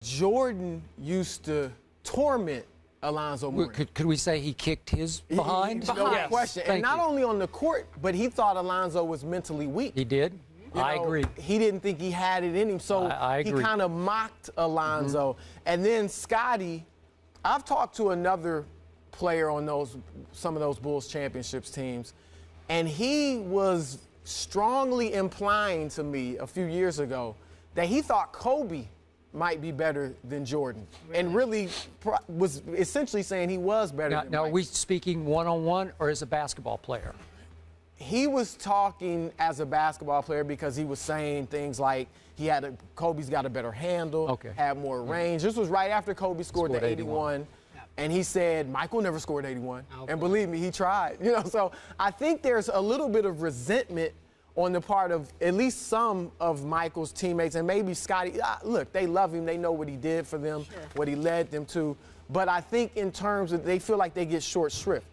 Jordan used to torment Alonzo Mourning. Could we say he kicked his behind? No question. And not only on the court, but he thought Alonzo was mentally weak. He did? I agree. He didn't think he had it in him, so he kind of mocked Alonzo. And then Scottie, I've talked to another player on some of those Bulls championships teams, and he was strongly implying to me a few years ago that he thought Kobe might be better than Jordan, and really was essentially saying he was better than Now, Mike. are we speaking one-on-one or as a basketball player? He was talking as a basketball player because he was saying things like Kobe's got a better handle, had more range. This was right after Kobe scored the 81. And he said, Michael never scored 81. And believe me, he tried. So I think there's a little bit of resentment on the part of at least some of Michael's teammates, and maybe Scottie. Look, they love him. They know what he did for them, what he led them to. But I think in terms of, they feel like they get short shrift,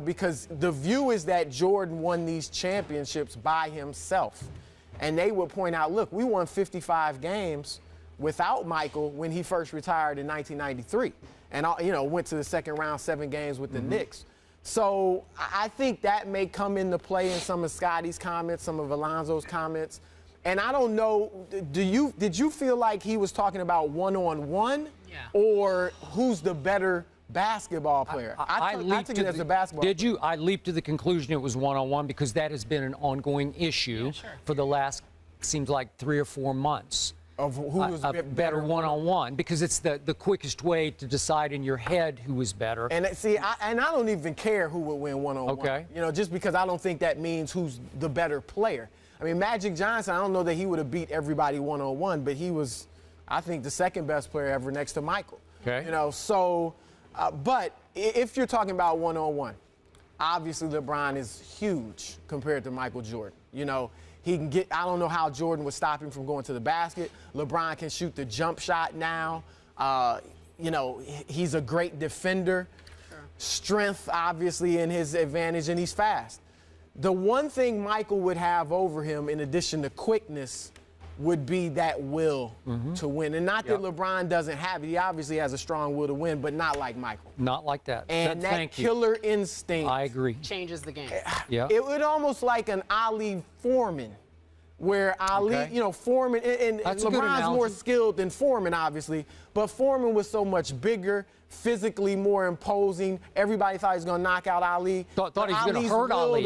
because the view is that Jordan won these championships by himself. And they would point out, look, we won 55 games without Michael when he first retired in 1993. And, went to the second round, 7 games with the Knicks. So I think that may come into play in some of Scottie's comments, some of Alonzo's comments. And I don't know, did you feel like he was talking about one-on-one or who's the better basketball player? I took it as a basketball player. Did you? I leaped to the conclusion it was one-on-one because that has been an ongoing issue for the last, seems like 3 or 4 months. Of who was better one-on-one, because it's the quickest way to decide in your head who is better. And see, I don't even care who would win one-on-one. Okay. Just because I don't think that means who's the better player. I mean, Magic Johnson, I don't know that he would have beat everybody one-on-one, but he was, I think, the second best player ever next to Michael. Okay. But if you're talking about one-on-one, obviously LeBron is huge compared to Michael Jordan. He can get, I don't know how Jordan would stop him from going to the basket. LeBron can shoot the jump shot now. He's a great defender. Strength, obviously, in his advantage, and he's fast. The one thing Michael would have over him, in addition to quickness, would be that will to win. And not that LeBron doesn't have it. He obviously has a strong will to win, but not like Michael. Not like that. And that killer instinct. I agree. Changes the game. It would almost like an Ali Foreman, where Ali, Foreman, and LeBron's more skilled than Foreman, obviously, but Foreman was so much bigger, physically more imposing. Everybody thought he was going to knock out Ali. Thought he was going to hurt Ali.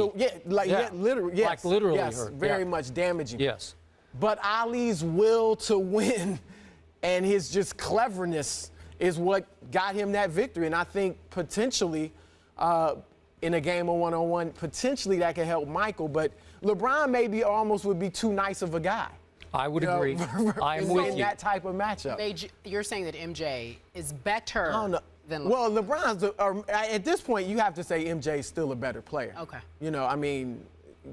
Literally, yes. Like literally hurt. Very much damaging. Yes. But Ali's will to win and his just cleverness is what got him that victory. And I think potentially in a game of one-on-one, potentially that could help Michael. But LeBron maybe almost would be too nice of a guy. I would agree. I'm with you. In that type of matchup. You're saying that MJ is better than LeBron. Well, LeBron's, at this point, you have to say MJ is still a better player. Okay. I mean,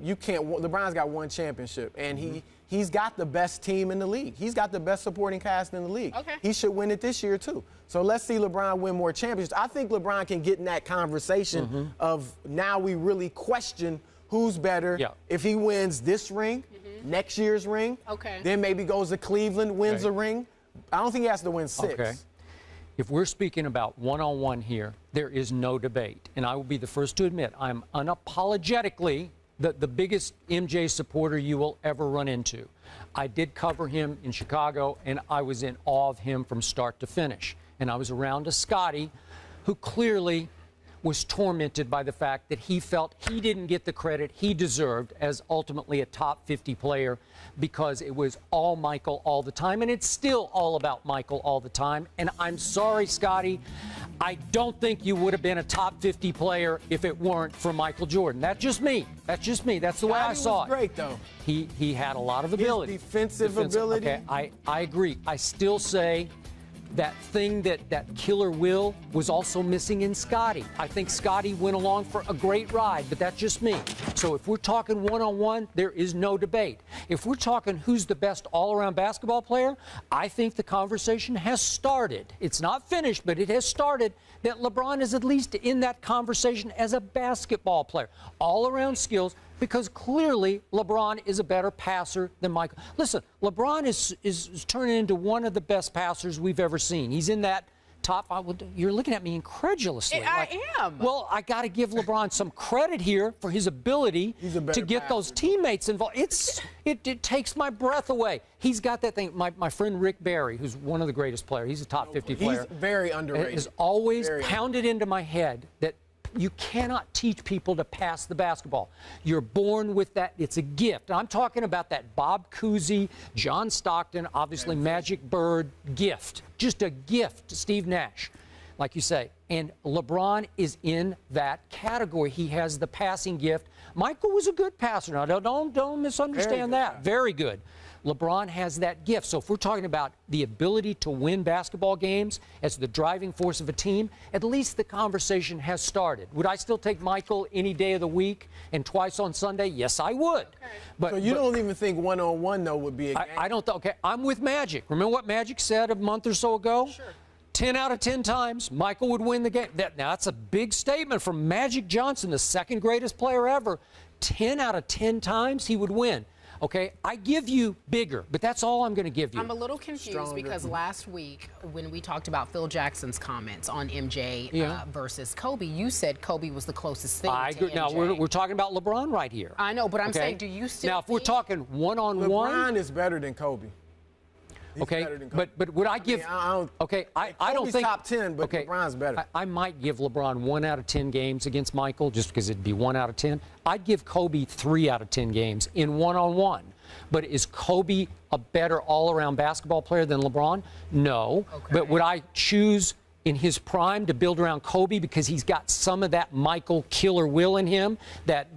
you can't, LeBron's got 1 championship, and he's got the best team in the league. He's got the best supporting cast in the league. Okay. He should win it this year, too. So let's see LeBron win more championships. I think LeBron can get in that conversation of now we really question who's better. If he wins this ring, next year's ring, then maybe goes to Cleveland, wins a ring. I don't think he has to win 6. Okay. If we're speaking about one-on-one here, there is no debate. And I will be the first to admit I'm unapologetically the biggest MJ supporter you will ever run into. I did cover him in Chicago, and I was in awe of him from start to finish. And I was around a Scottie who clearly was tormented by the fact that he felt he didn't get the credit he deserved as ultimately a top 50 player because it was all Michael all the time, and it's still all about Michael all the time. And I'm sorry, Scottie, I don't think you would have been a top 50 player if it weren't for Michael Jordan. That's just me. That's just me. That's the way I saw it. Great, though. He had a lot of ability. His defensive ability. Okay, I agree. I still say that thing, that killer will, was also missing in Scottie. I think Scottie went along for a great ride, but that's just me. So if we're talking one-on-one, there is no debate. If we're talking who's the best all-around basketball player, I think the conversation has started. It's not finished, but it has started that LeBron is at least in that conversation as a basketball player. All-around skills, because clearly LeBron is a better passer than Michael. Listen, LeBron is turning into one of the best passers we've ever seen. He's in that top five. You're looking at me incredulously. I am. Well, I got to give LeBron some credit here for his ability to get those teammates involved. It takes my breath away. He's got that thing. My friend Rick Barry, who's one of the greatest players, he's a top 50 player. He's very underrated. Has always pounded into my head that you cannot teach people to pass the basketball. You're born with that. It's a gift. I'm talking about that Bob Cousy, John Stockton, obviously Magic Bird gift. Just a gift to Steve Nash, like you say. And LeBron is in that category. He has the passing gift. Michael was a good passer. Now, don't misunderstand that. Very good. LeBron has that gift. So if we're talking about the ability to win basketball games as the driving force of a team, at least the conversation has started. Would I still take Michael any day of the week and twice on Sunday? Yes, I would. Okay. So you don't even think one-on-one, though, would be a game? I don't think. Okay, I'm with Magic. Remember what Magic said a month or so ago? Sure. 10 out of 10 times, Michael would win the game. Now, that's a big statement from Magic Johnson, the second greatest player ever. 10 out of 10 times he would win. Okay, I give you bigger, but that's all I'm going to give you. I'm a little confused because last week when we talked about Phil Jackson's comments on MJ versus Kobe, you said Kobe was the closest thing to MJ. Now, we're talking about LeBron right here. I know, but I'm saying, do you still Now, if we're talking one-on-one. LeBron is better than Kobe. He's better than Kobe. But would I give? I don't think top 10, but LeBron's better. I might give LeBron 1 out of 10 games against Michael, just because it'd be 1 out of 10. I'd give Kobe 3 out of 10 games in one-on-one. But is Kobe a better all-around basketball player than LeBron? No. Okay. But would I choose in his prime to build around Kobe because he's got some of that Michael killer will in him, that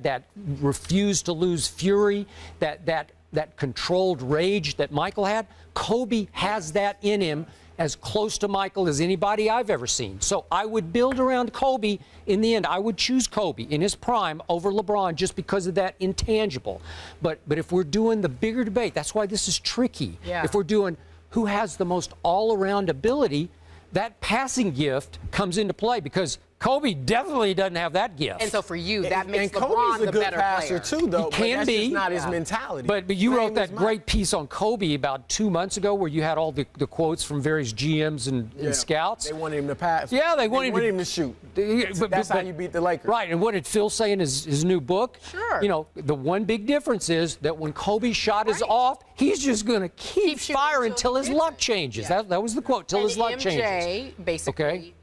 refused to lose fury, that controlled rage that Michael had? Kobe has that in him as close to Michael as anybody I've ever seen. So I would build around Kobe. In the end, I would choose Kobe in his prime over LeBron just because of that intangible. But if we're doing the bigger debate, that's why this is tricky. Yeah. If we're doing who has the most all-around ability, that passing gift comes into play because Kobe definitely doesn't have that gift. And so for you, that makes LeBron Kobe's a good passer too, though. He can be. That's just not his mentality. But you wrote that great piece on Kobe about 2 months ago where you had all the quotes from various GMs and scouts. They wanted him to pass. Yeah, they wanted him to shoot. That's how you beat the Lakers. Right, and what did Phil say in his new book? Sure. You know, the one big difference is that when Kobe's shot is off, he's just going to keep firing until his luck changes. Yeah. That was the quote, till his luck changes. MJ basically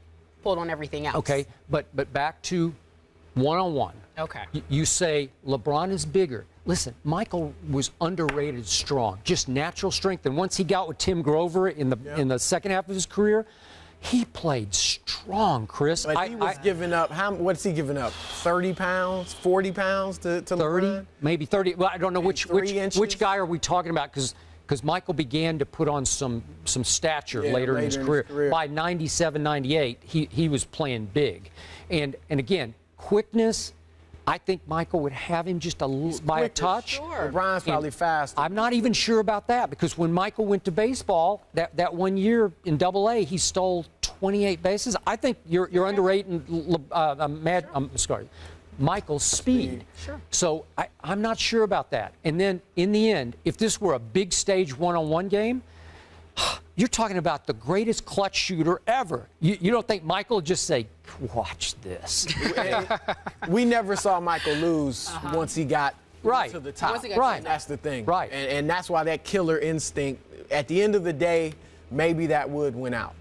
pulled on everything else. Okay, but back to one-on-one. Okay. You say LeBron is bigger. Listen, Michael was underrated strong, just natural strength. And once he got with Tim Grover in the second half of his career, he played strong, Chris. But he was giving up, what's he giving up, 30 pounds, 40 pounds to 30, LeBron? Maybe 30. Well, I don't know which guy are we talking about, because Michael began to put on some stature later in his career. By 97, 98, he was playing big. And again, quickness, I think Michael would have him just by a touch. Sure. LeBron's probably faster. I'm not even sure about that, because when Michael went to baseball, that 1 year in AA, he stole 28 bases. I think you're underrating Michael's speed. Sure. So I'm not sure about that. And then in the end, if this were a big stage one-on-one game, you're talking about the greatest clutch shooter ever. You don't think Michael would just say, watch this? We never saw Michael lose once he got to the top. Right. That's the thing. Right. And that's why that killer instinct, at the end of the day, maybe that would win out.